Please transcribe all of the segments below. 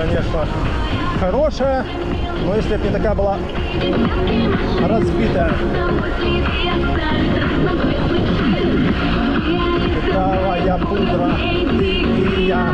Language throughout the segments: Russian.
конечно, хорошая, но если бы не такая была разбитая. Литровая пудра, ты и я.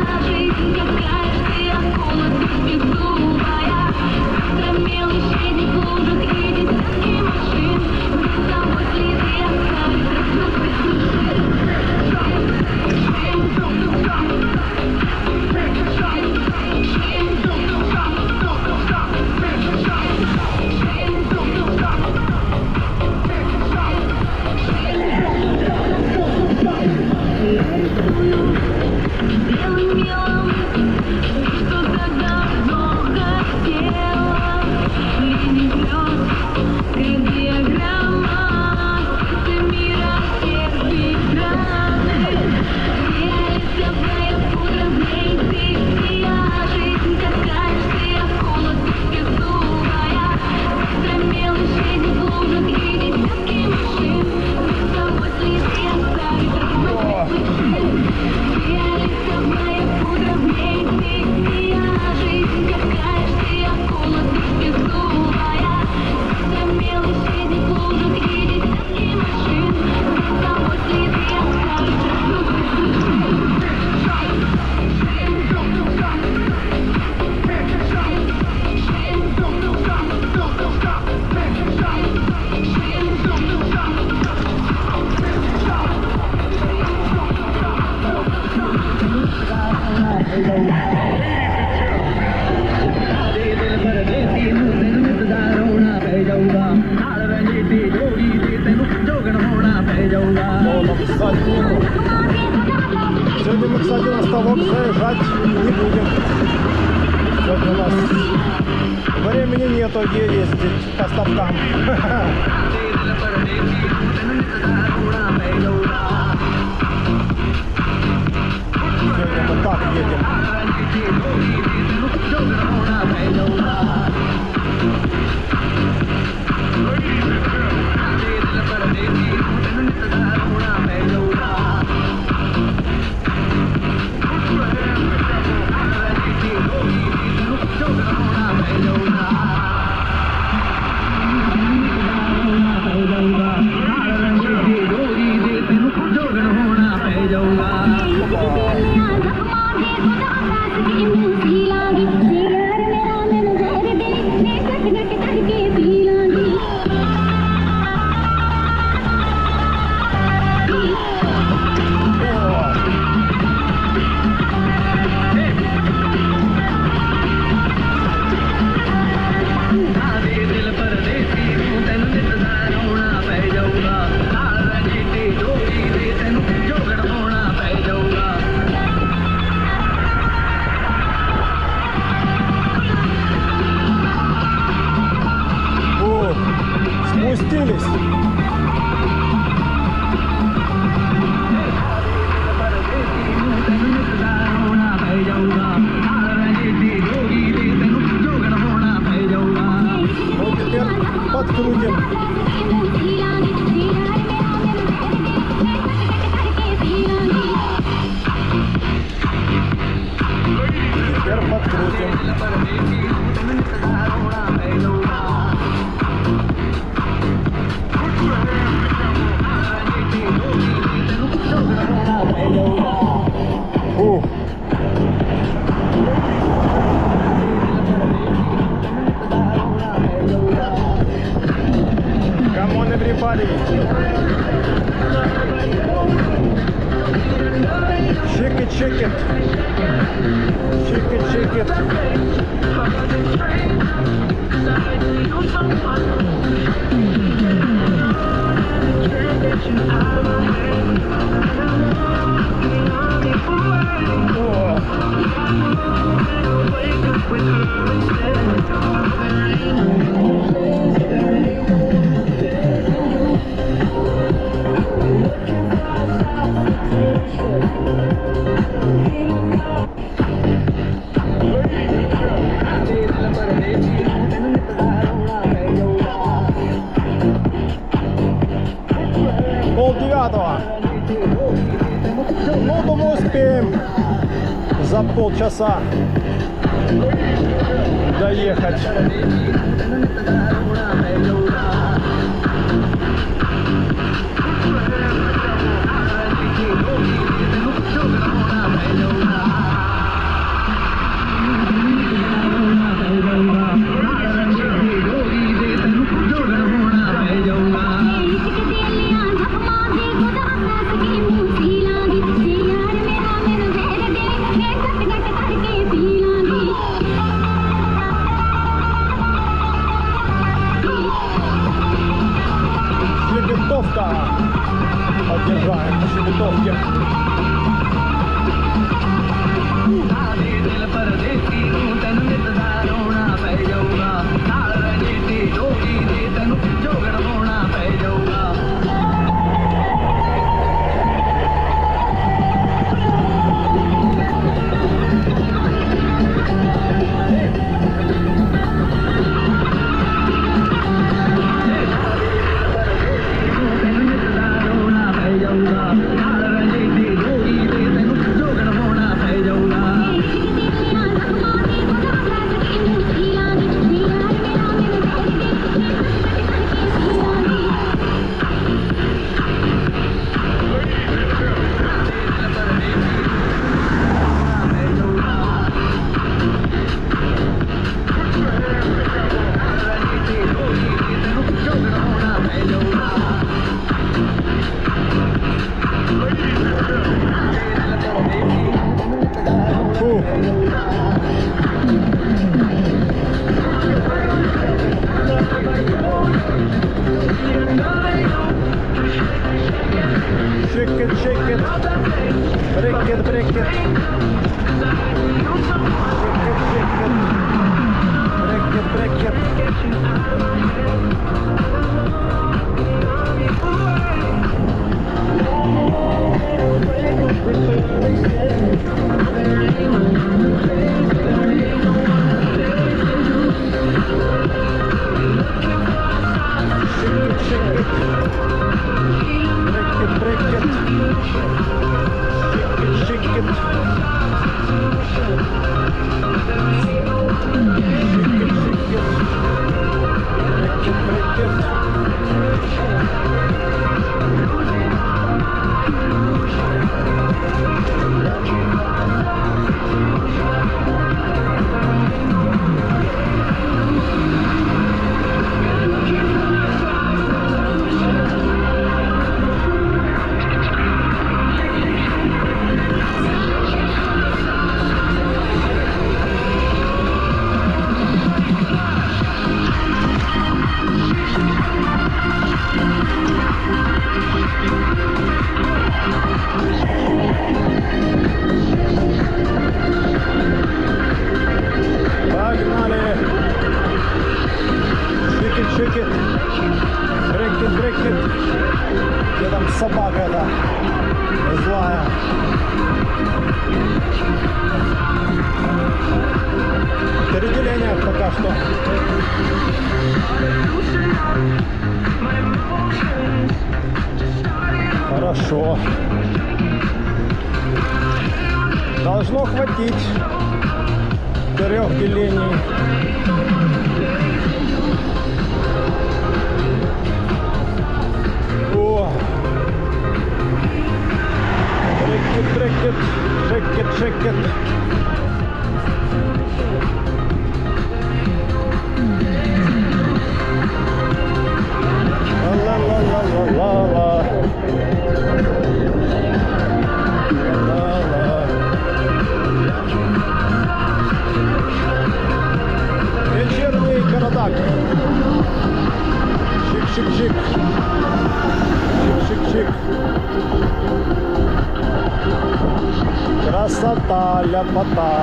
Сегодня мы, кстати, на ставок заезжать не будем. Сегодня у нас времени нету, где ездить по ставкам. Сегодня мы так едем. Спустились. Ну, теперь подкрутим. Теперь подкрутим. Come on, everybody. Shake it, shake it. Shake it, shake it. Полдевятого. Ну, думаю, успеем за полчаса. доехать. Щебетовка. Поддержаем на Щебетовке. Shake it, break it, break it. Shake it, break it. Где там собака эта злая? Переделение пока что. Хорошо. Должно хватить 4 делений. Shake it, shake it. La la la la la la. La la. Вечерний городок. Шик-шик-шик. Шик-шик-шик. Красота, ляпота.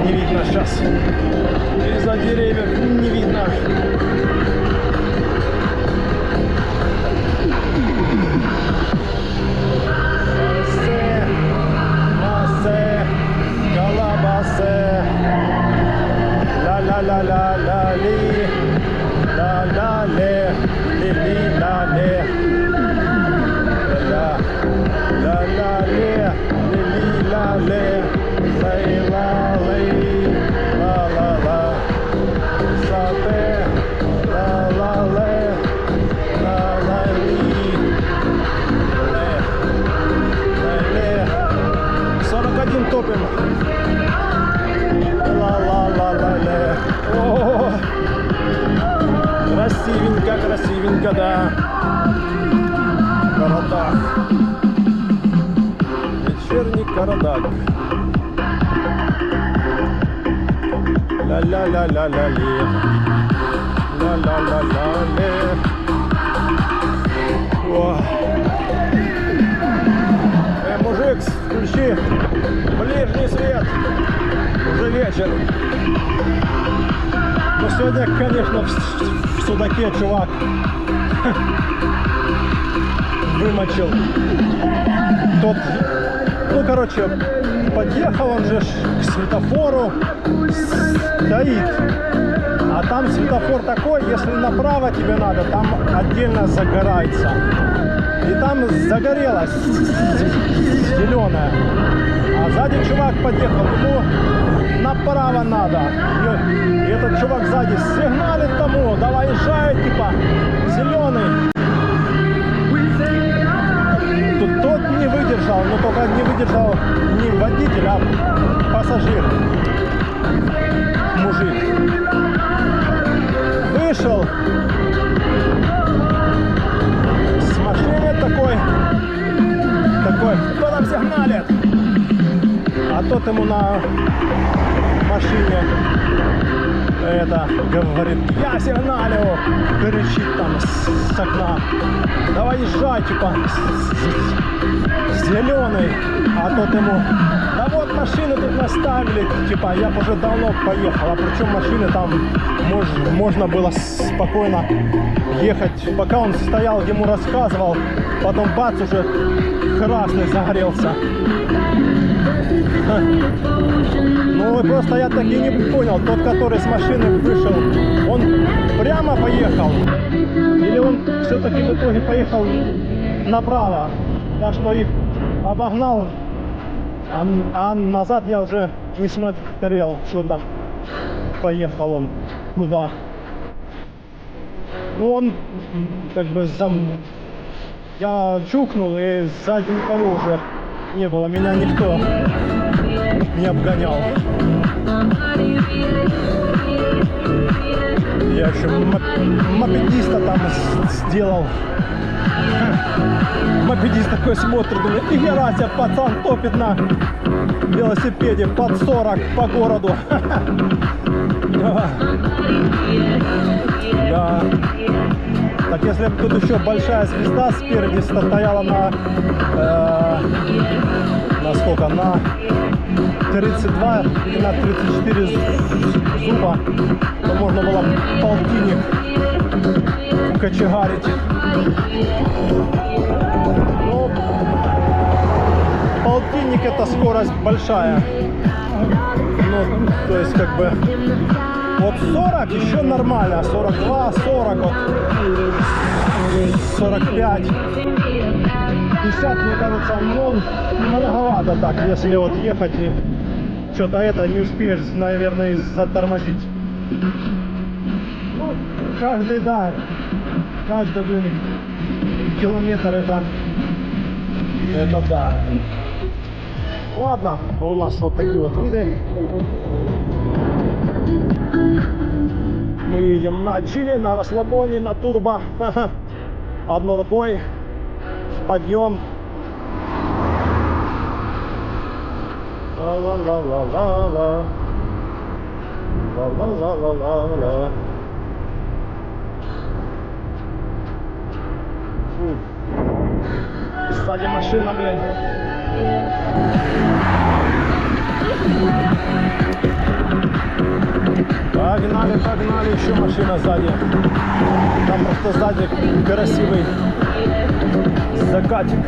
Не видно сейчас. Из-за деревьев не видно. Массе, колбасы. Ла-ла-ла-ла-ла-ли. Ла-ла-ле, ли-ли-ла-ле. года. Карадак. Вечерний Карадак. Ля-ля-ля-ля-ля-ле. Ля-ля-ля-ля-ле. Мужик, включи ближний свет. Уже вечер. Но сегодня, конечно, в судаке чувак вымочил. Тот, ну, короче, подъехал он же к светофору, стоит. А там светофор такой, если направо тебе надо, там отдельно загорается. И там загорелась зеленая. А сзади чувак подъехал, ему направо надо. И этот чувак сзади сигналит тому, давай езжай, типа, зеленый. Тот не выдержал, но только не выдержал не водитель, а пассажир. Мужик. Вышел. С машины такой, кто там сигналит? А тот ему на машине это говорит, я сигналю, кричит там с окна, давай езжай, типа, зеленый, а тот ему, да вот машины тут наставили, типа, я уже давно поехал, а причем машины там можно было спокойно ехать, пока он стоял, ему рассказывал, потом бац, уже красный загорелся. Ну просто я так и не понял, тот, который с машины вышел, он прямо поехал или он все-таки в итоге поехал направо, так что их обогнал, а назад я уже не смотрел, что там поехал он куда. Ну он как бы я чукнул, и сзади никого уже не было, меня никто не обгонял. Я еще мопедиста там сделал. Мопедист такой смотрит, думает, нихера себе, пацан топит на велосипеде под 40 по городу. Да. Так если бы тут еще большая звезда спереди стояла на сколько? На 32 или на 34 зуба, то можно было полтинник кочегарить. Ну, полтинник это скорость большая. Ну, то есть как бы вот 40 еще нормально, 42, 40, вот 45. 50, мне кажется, ну, многовато так, если вот ехать и что-то это не успеешь, наверное, затормозить. Ну, каждый, да, каждый километр это да. Ладно, у нас вот такие вот виды. Мы едем на чили, на расслабоне, на турбо. Одной рукой. Подъем. Ла-ла-ла-ла-ла-ла. Ла-ла-ла-ла-ла-ла. Сзади машина, блядь. Погнали, погнали, еще машина сзади. Там просто сзади красивый закатик.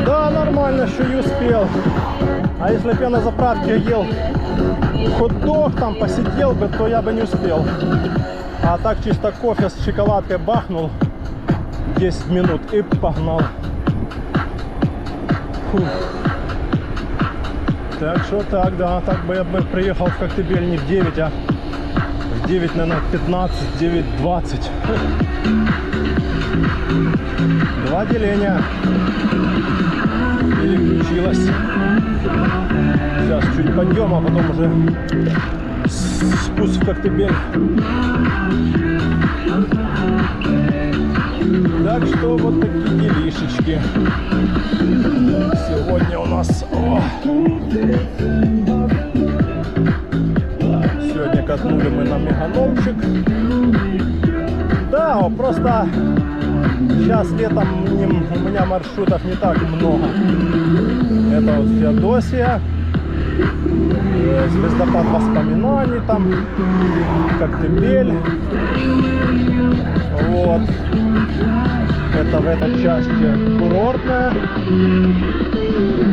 Да, нормально, что и успел. А если бы я на заправке ел хот-дог, там посидел бы, то я бы не успел. А так чисто кофе с шоколадкой бахнул 10 минут и погнал. Фух. Так что так, да, так бы я приехал в Коктебель не в 9, а в 9, наверное, 15, 9:20. Два деления. Переключилась. Сейчас чуть подъем, а потом уже спуск в Коктебель. Так что вот такие делишечки. Сегодня у нас... Сегодня катнули мы на меганомчик. Да, просто сейчас летом у меня маршрутов не так много. Это вот Феодосия, звездопад воспоминаний, там Коктебель. Вот. Это в этой части курортная.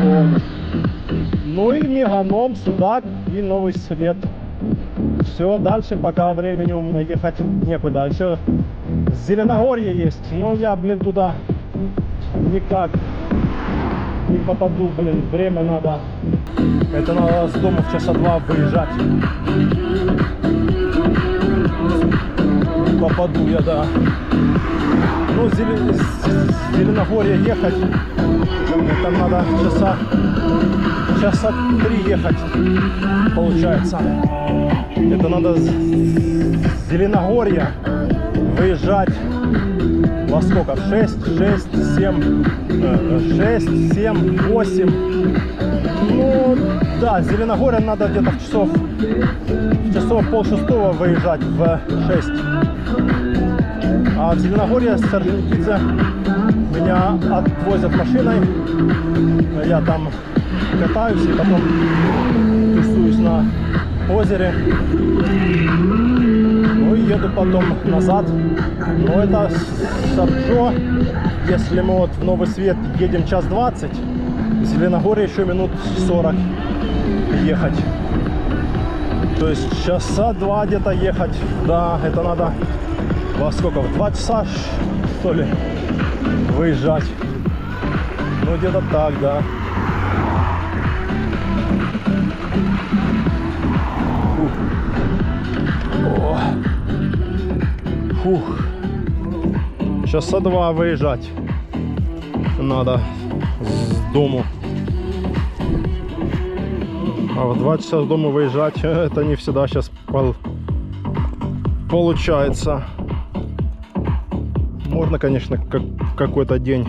Вот. Ну и Меганом, Судак и Новый Свет. Все, дальше пока времени у меня ехать некуда. Еще Зеленогорье есть, но я, блин, туда никак не попаду, блин, время надо. Это надо с дома в часа 2 выезжать. Попаду я, да. Ну, Зеленогорье ехать, там надо часа 3 ехать, получается. Это надо с Зеленогорья выезжать во сколько? 6, 7, 8. Ну, да, с Зеленогорья надо где-то в часов пол-шестого выезжать в 6. А в Зеленогорье с Орджоникидзе меня отвозят машиной. Я там катаюсь и потом тусуюсь на озере. Ну и еду потом назад. Но это с Орджо. Если мы вот в Новый Свет едем час 20, в Зеленогорье еще минут 40 ехать. То есть часа 2 где-то ехать. Да, это надо во сколько? В 2 часа, что ли, выезжать. Ну где-то так, да. Фух. Часа 2 выезжать надо с дому. А в 2 часа с дома выезжать это не всегда сейчас получается. Можно, конечно, какой-то день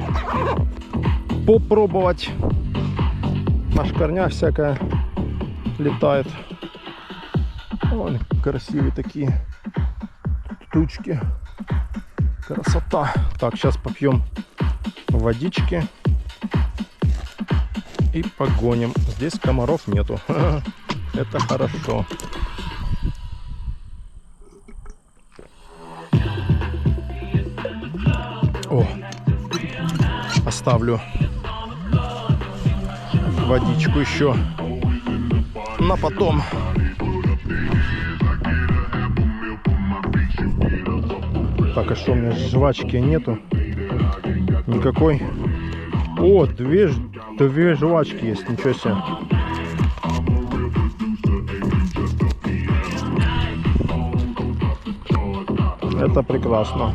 попробовать. Машкарня всякая летает. Вон красивые такие тучки. Красота. Так, сейчас попьем водички и погоним. Здесь комаров нету. Это хорошо. О, оставлю водичку еще на потом. Так, а что, у меня жвачки нету никакой? О, две жвачки есть, ничего себе. Это прекрасно.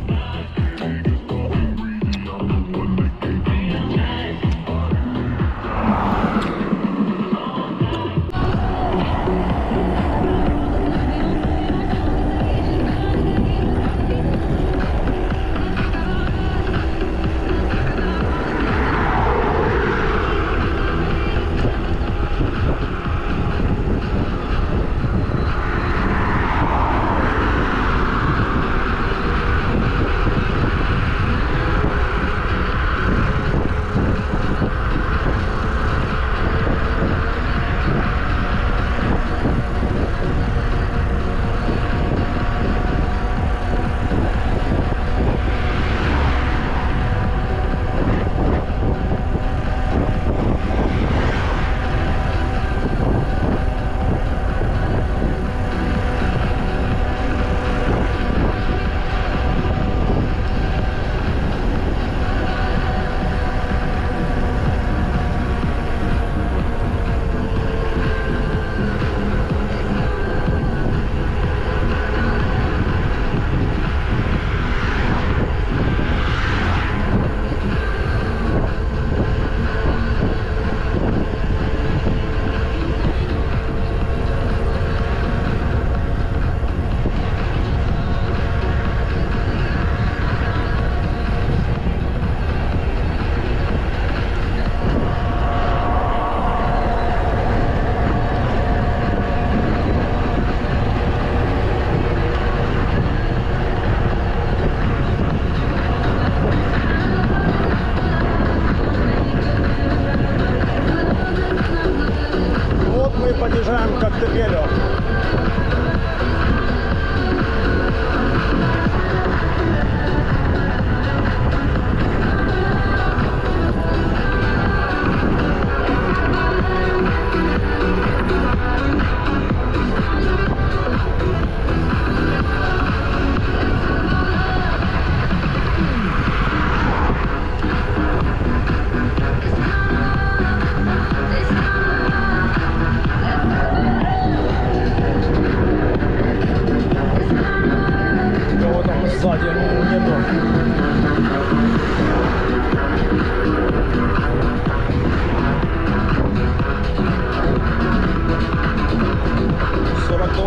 нету.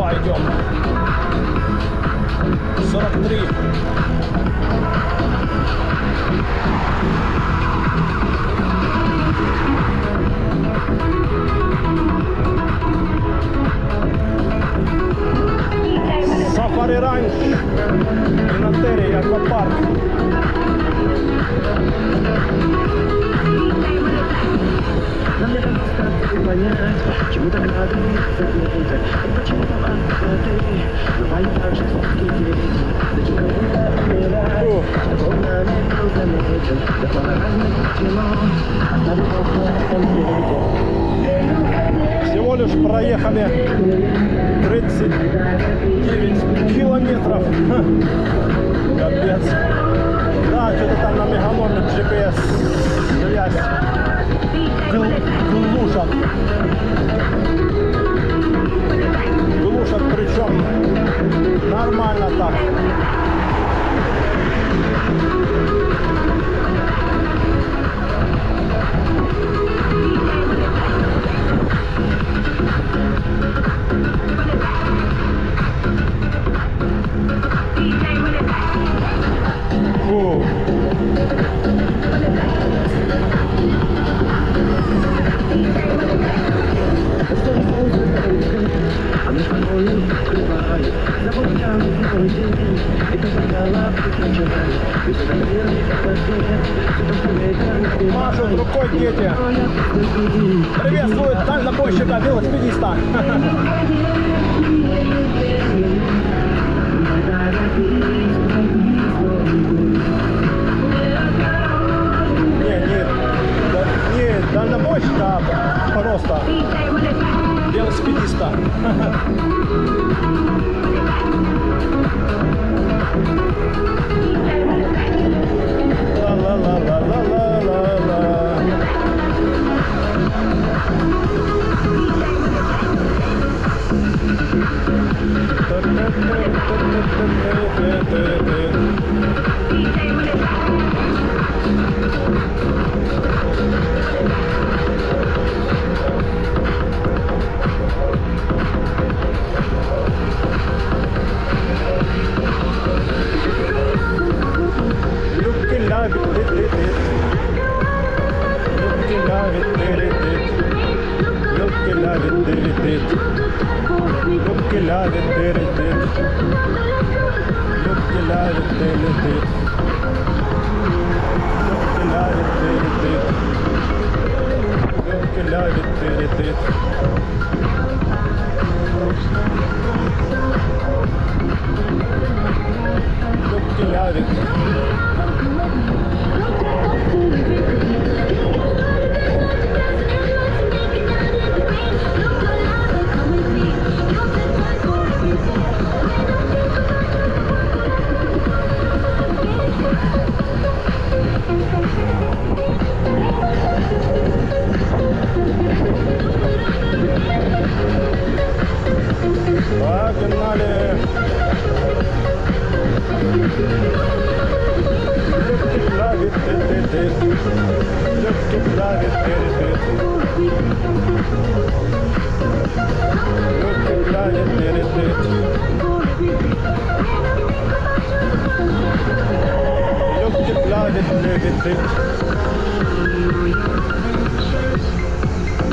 Идем. 43. Safari Ranch in Anteri Aquapark. Чему так надо заметить, и почему ты бывает так же сладкий день. Зачем это умирать, что он намерил заметил, такое разное тело, Всего лишь проехали 39 километров. Капец. Да, что-то там на меганоме GPS связь глушат. Глушат, причем нормально так. Фу. Машут рукой дети. Приветствуют дальнобойщика, велосипедиста. Не дальнобойщика, а просто велосипедиста.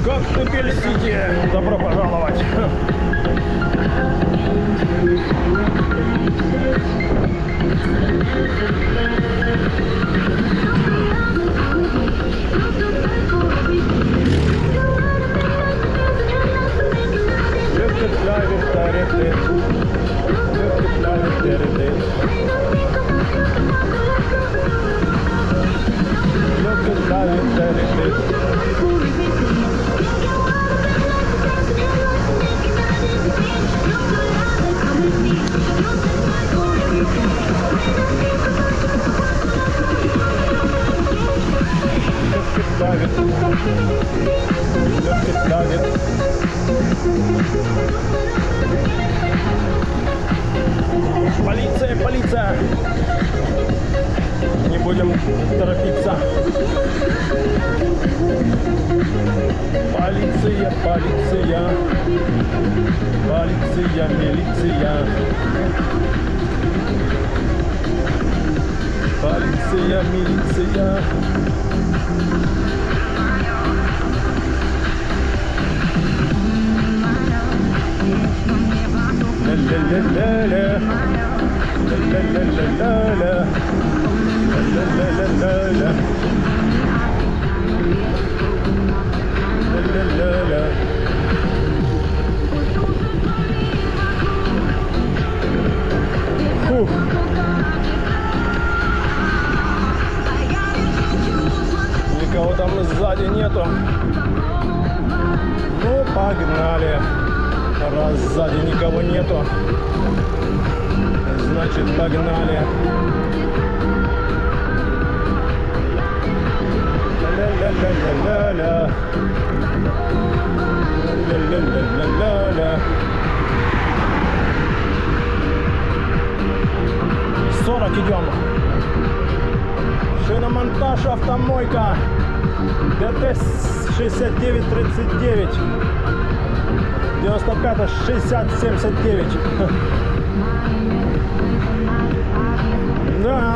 Коктебель-Сити, добро пожаловать! Будем торопиться. Полиция, полиция. Полиция, милиция. Полиция, милиция. Ля-ля-ля-ля-ля. Ля-ля-ля-ля-ля. Ля-ля-ля-ля-ля. Ля-ля-ля-ля. Фух. Никого там сзади нету. Ну, погнали. Раз сзади никого нету, значит, погнали. Ля-ля-ля-ля-ля-ля. Ля-ля-ля-ля-ля-ля. 40 идем. Шиномонтаж, автомойка. ДТ 6939. 95 6079. Да,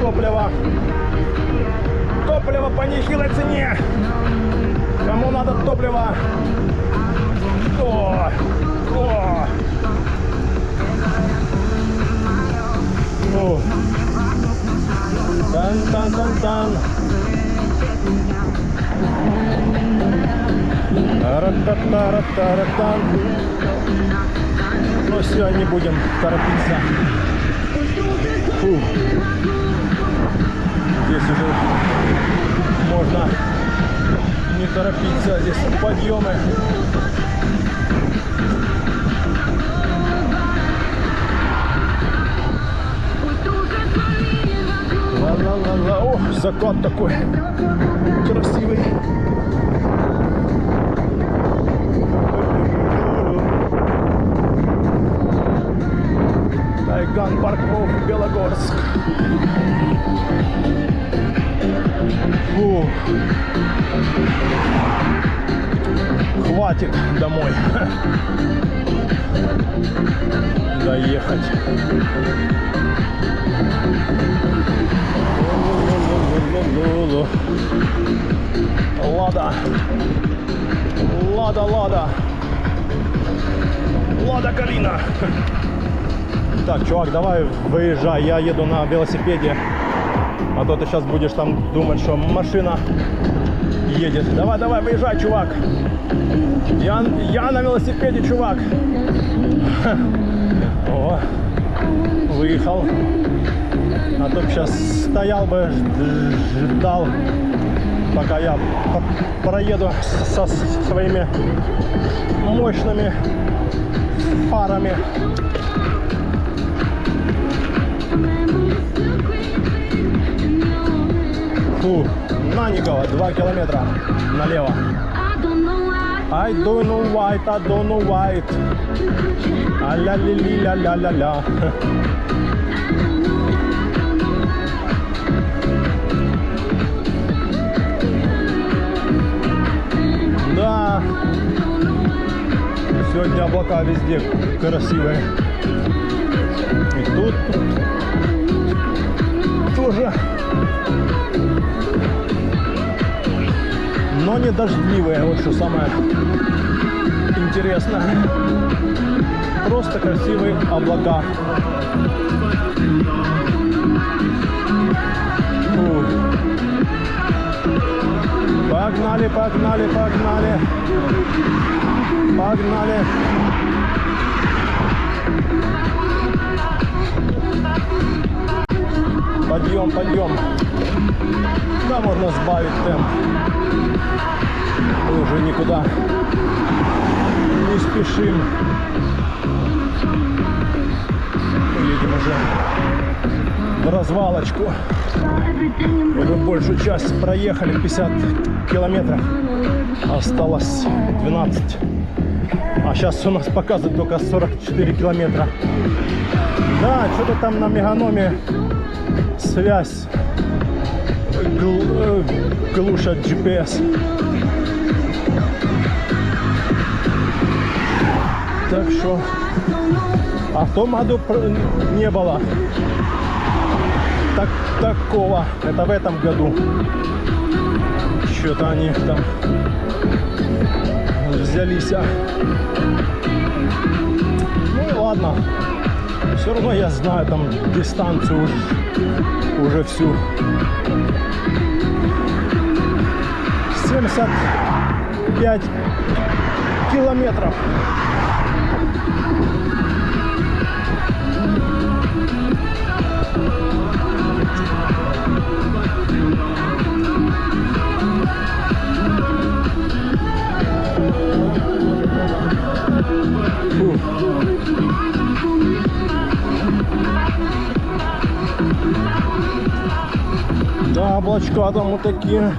топливо. Топливо по нехилой цене. Кому надо топливо? О! О! О! Тан-тан-тан-тан. Ра-та-та-ра-та-ра-тан. Ну все, не будем торопиться. Фу. Здесь уже можно не торопиться. Здесь подъемы. Ла-ла-ла-ла. О, закат такой красивый. Тайган Парков, Белогорск. Фу. Хватит домой доехать. Лада. Лада, Лада. Лада Калина. Так, чувак, давай выезжай, я еду на велосипеде. А то ты сейчас будешь там думать, что машина едет. Давай, давай, выезжай, чувак. Я на велосипеде, чувак. О, выехал. А то сейчас стоял бы, ждал, пока я проеду со своими мощными фарами. Фу, на Никола, 2 километра налево. I don't know why, I don't know why. А-ля-ли-ли-ля-ля-ля-ля. Да. Сегодня облака везде красивые. И тут тоже. Но не дождливые, вот что самое интересное. Просто красивые облака. Фу. Погнали, погнали, погнали. Погнали. Подъем, подъем. Да, можно сбавить темп. Мы уже никуда не спешим. Мы едем уже в развалочку. Уже большую часть проехали, 50 километров. Осталось 12. А сейчас у нас показывает только 44 километра. Да, что-то там на меганоме связь глушат GPS. Так что, а в том году не было такого. Это в этом году. Что-то они там взялись. Ну и ладно. Все равно я знаю там дистанцию уже всю. 75 километров. Да, облачка там вот такие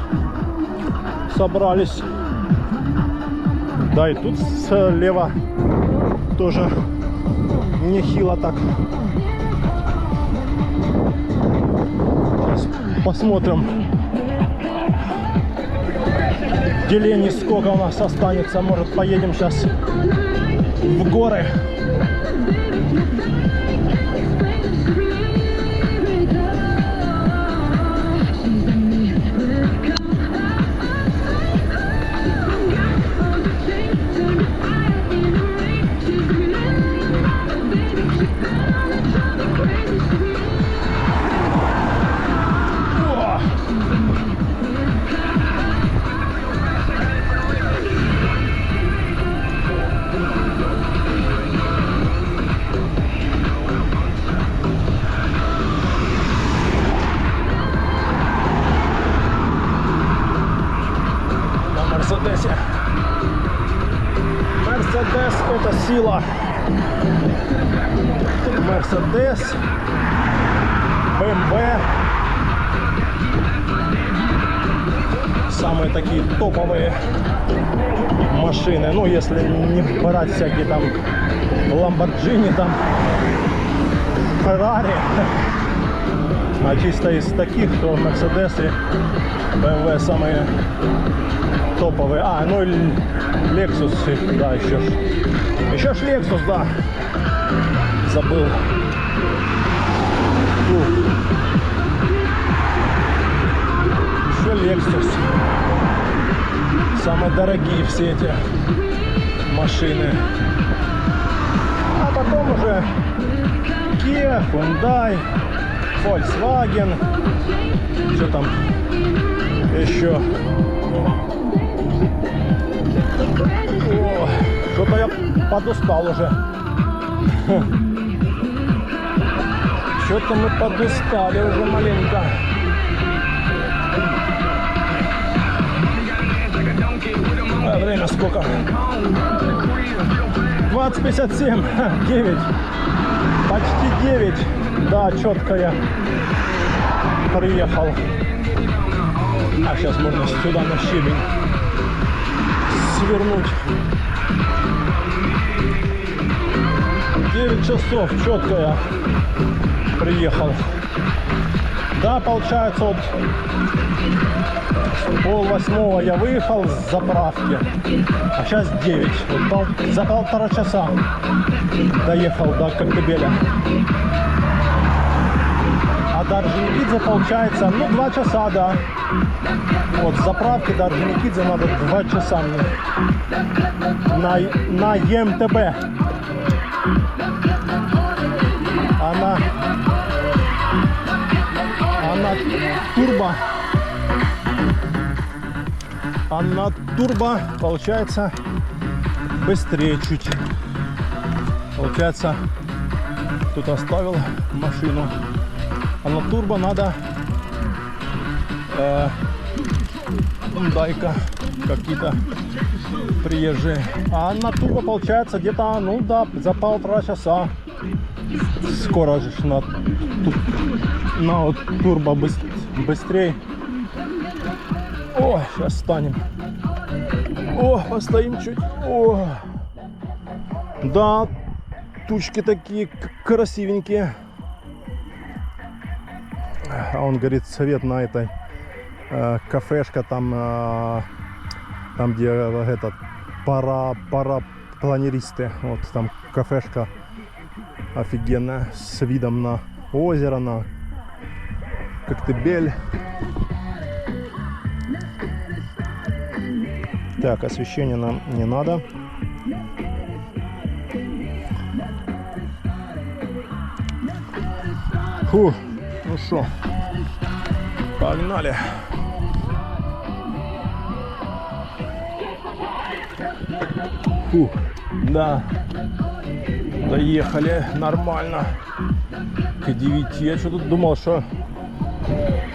собрались. Да, и тут слева тоже нехило так. Сейчас посмотрим. Делений сколько у нас останется. Может, поедем сейчас в горы. Мерседес — это сила. Мерседес, БМВ. Самые такие топовые машины. Ну, если не брать всякие там Lamborghini, там Ferrari. А чисто из таких, то Mercedes и BMW самые топовые. А, ну и Lexus, да, еще ж Lexus, да. Забыл. Еще Lexus. Самые дорогие все эти машины. А потом уже Kia, Hyundai, Volkswagen. Что там еще? О, что-то я подустал уже. Что-то мы подустали уже маленько. А время сколько? 20:57, 9. Почти 9. Да, четко я приехал. А сейчас можно сюда на щебень свернуть. 9 часов четко я приехал. Да, получается, вот 7:30 я выехал с заправки, а сейчас 9. Вот за 1,5 часа доехал до Коктебеля. А до Орджоникидзе получается, ну, 2 часа, да. Вот с заправки до Орджоникидзе надо 2 часа мне. На ЕМТБ. на турбо получается быстрее чуть. Получается, тут оставил машину. А на турбо надо Hyundai-ка какие-то приезжие. А на турбо получается где-то, ну да, за 1,5 часа. Скоро же на вот турбо быстрее. О, сейчас встанем. О, постоим чуть. О, да, тучки такие красивенькие. А он говорит, свет на этой кафешка там, там где этот парапланеристы. Вот там кафешка офигенная с видом на озеро, на Коктебель. Так, освещение нам не надо. Фу, ну что, погнали. Фу, да, доехали нормально к 9. Я что-то думал, что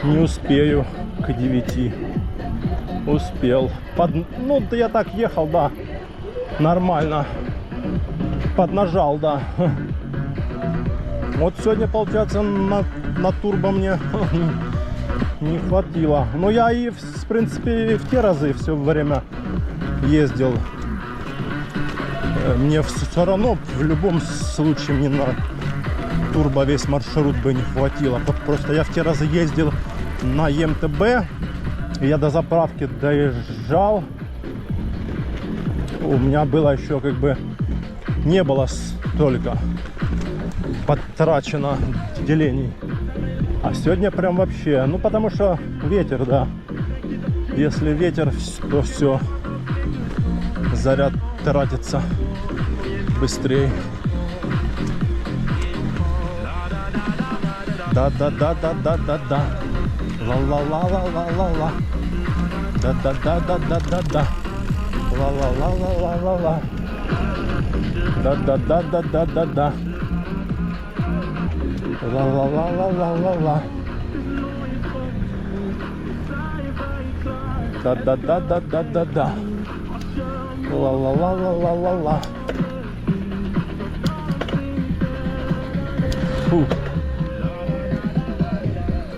не успею к 9. Успел. Ну, да я так ехал, да, нормально. Поднажал, да. Вот сегодня, получается, на турбо мне не хватило. Но я и, в принципе, в те разы все время ездил. Мне все равно в любом случае мне на турбо весь маршрут бы не хватило. Просто я в те разы ездил на МТБ. Я до заправки доезжал. У меня было еще как бы не было столько потрачено делений. А сегодня прям вообще, ну потому что ветер, да. Если ветер, то все, заряд тратится быстрее. Да. Ла-ла-ла-ла-ла-ла-ла. Да. Ла-ла-ла-ла-ла-ла-ла. Да. Ла-ла-ла-ла-ла-ла-ла. Да. Ла-ла-ла-ла-ла-ла-ла. Фу.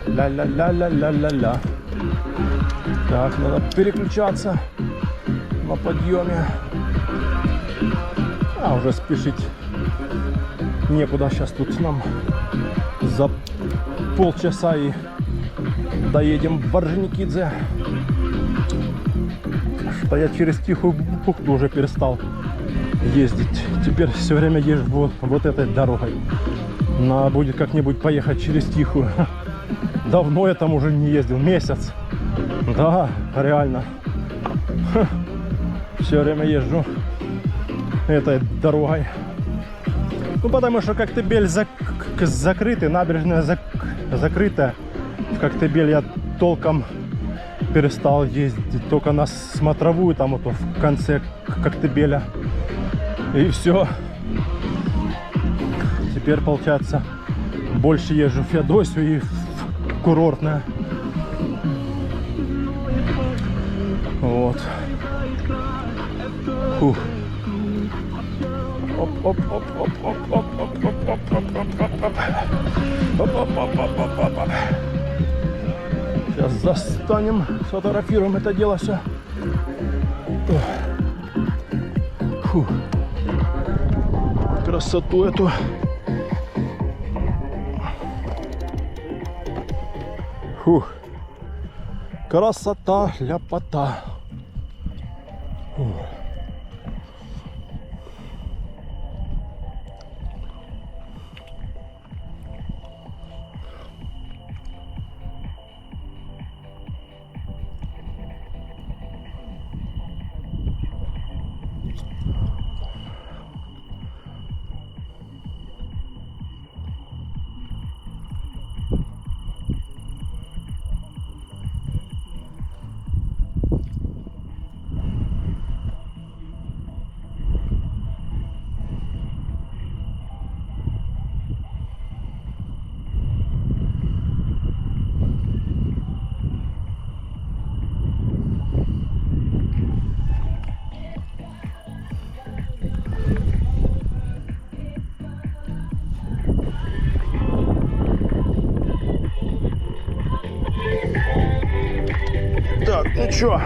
Ля-ля-ля-ля-ля-ля-ля. Так, надо переключаться на подъеме. А уже спешить некуда. Сейчас тут нам за полчаса и доедем в Орджоникидзе. Что я через Тихую бухту уже перестал ездить. Теперь все время езжу вот этой дорогой. Надо будет как-нибудь поехать через Тихую. Давно я там уже не ездил, месяц. Да, реально. Все время езжу этой дорогой. Ну, потому что Коктебель закрытый, набережная закрытая. В Коктебель я толком перестал ездить. Только на смотровую, там вот в конце Коктебеля. И все. Теперь, получается, больше езжу в Феодосию и в курортное. Вот. Фух. Сейчас застанем, сфотографируем это дело все. Фух. Красоту эту. Фух. Красота, ляпота. Фух. Так, ну чё?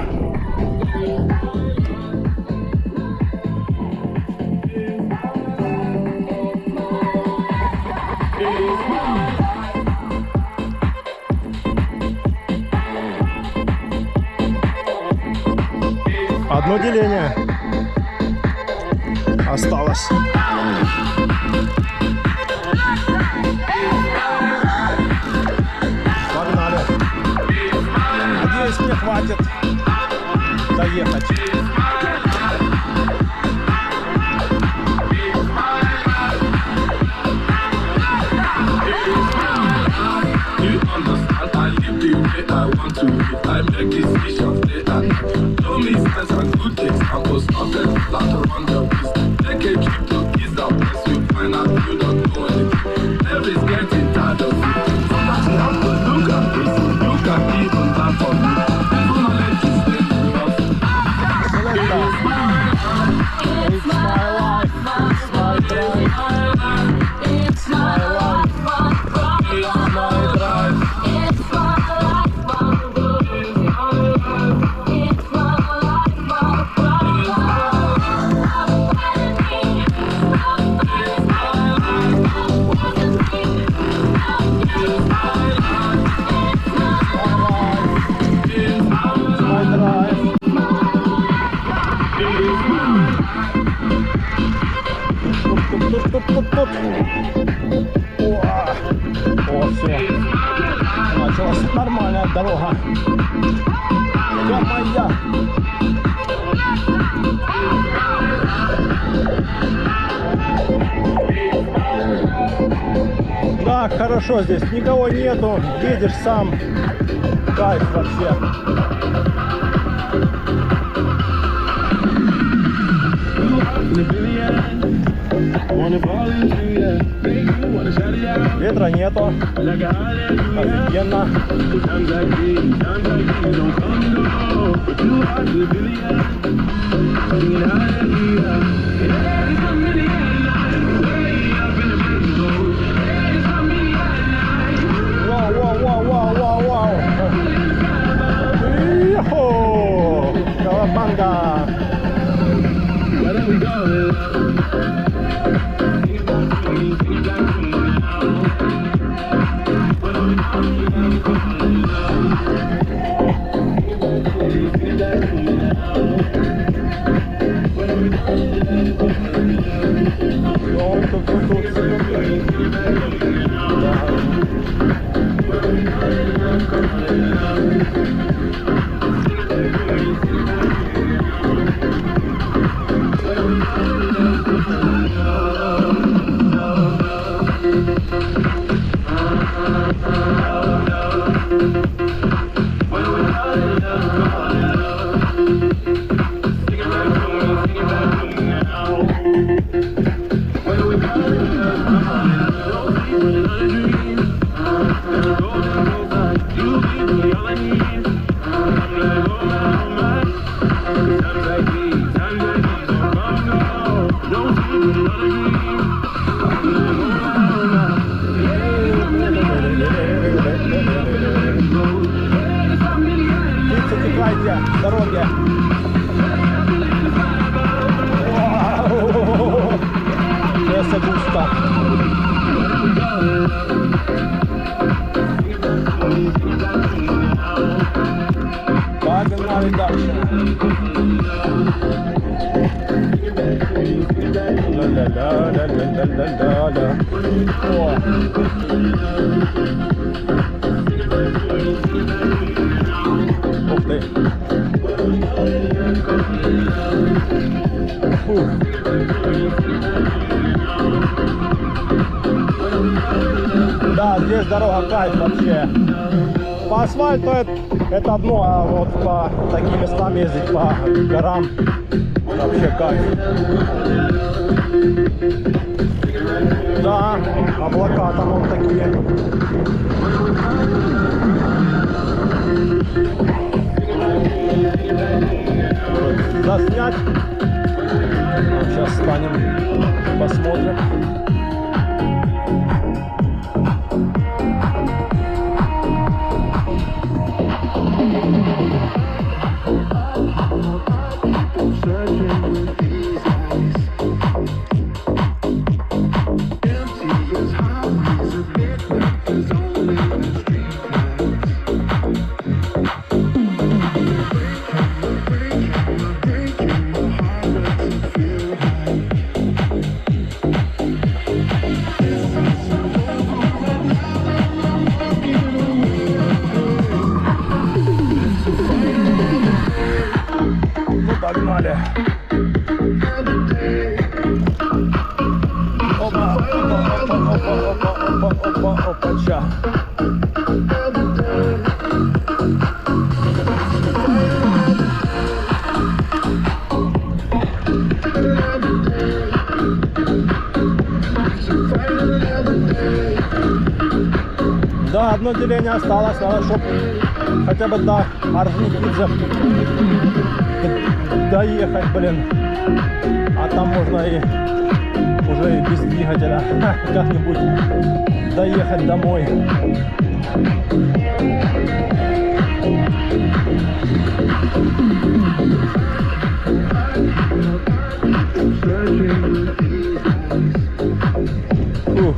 Одно деление осталось. Погнали. Надеюсь, мне хватит доехать. You understand, I live the way I want to live. I make decisions day and night. Show me sense and good things. I must not get flat around the place. Take a trip to ease the place. You find out you don't know anything. Everybody's getting tired of it. So that's how to look at this. You can even laugh for me. There's no knowledge is dangerous. It's my life. It's my drive. It's my life. It's my drive. Туп-туп-туп-туп-туп. О, все. Началась нормальная дорога. Все моя. Да, хорошо здесь. Никого нету. Едешь сам. Кайф вообще. Ветра нету. Офигенно. Вау. Йо-хо! Кавабанга! Текайте, дороги. Сейчас густо. Погнали дальше. Ла-ла-ла-ла-ла-ла-ла-ла. О. Ух ты. Фух. Да, здесь дорога кайф вообще. По асфальту это одно, а вот по таким местам ездить, по горам, вообще кайф. Да, облака там вот такие. Заснять. Сейчас встанем, посмотрим. погнали. Опа, опа-ча. Да, одно деление осталось, надо, чтобы хотя бы до Орджоникидзе доехать, блин. А там можно и уже и без двигателя как-нибудь доехать домой. Ух.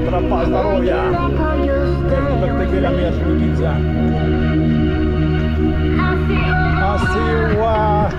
Тропа здоровья. Коктебеля Орджоникидзе. Асиуа.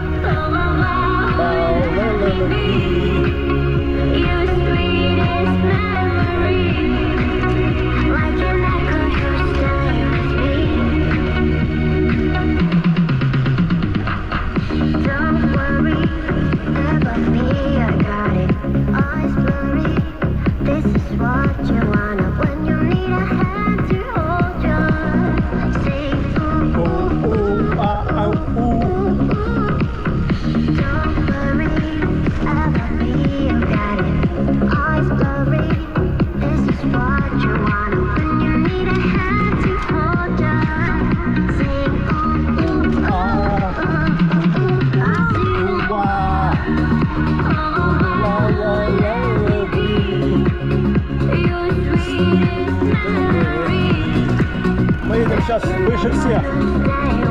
Мы едем сейчас выше всех.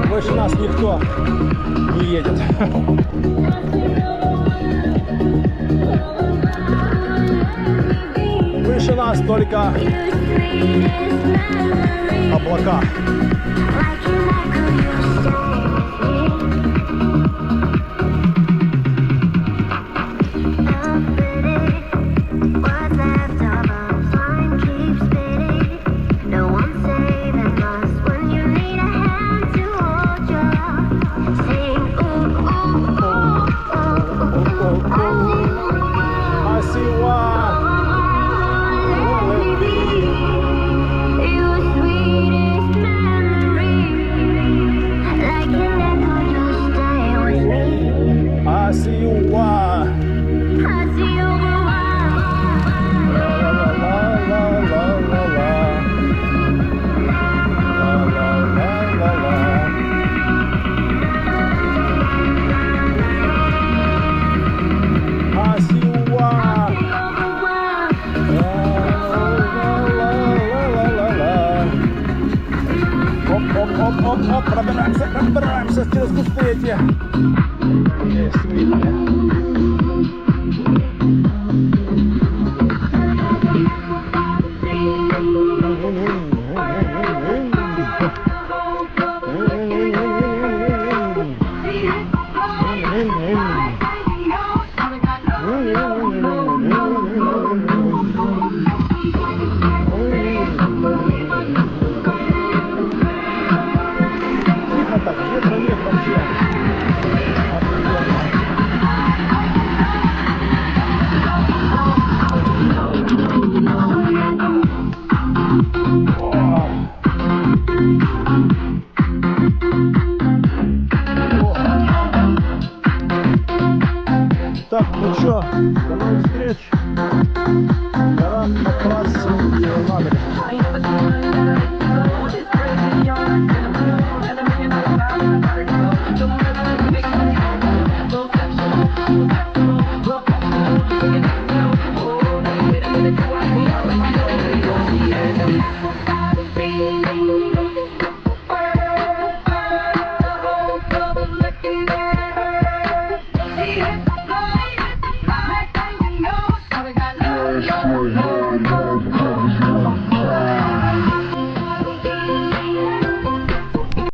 Выше нас никто не едет. Выше нас только облака. Оп, пробираемся через кусты эти. Есть, видите. Так, ветра нет вообще. Так, ну что, до новых встреч. Пора Don't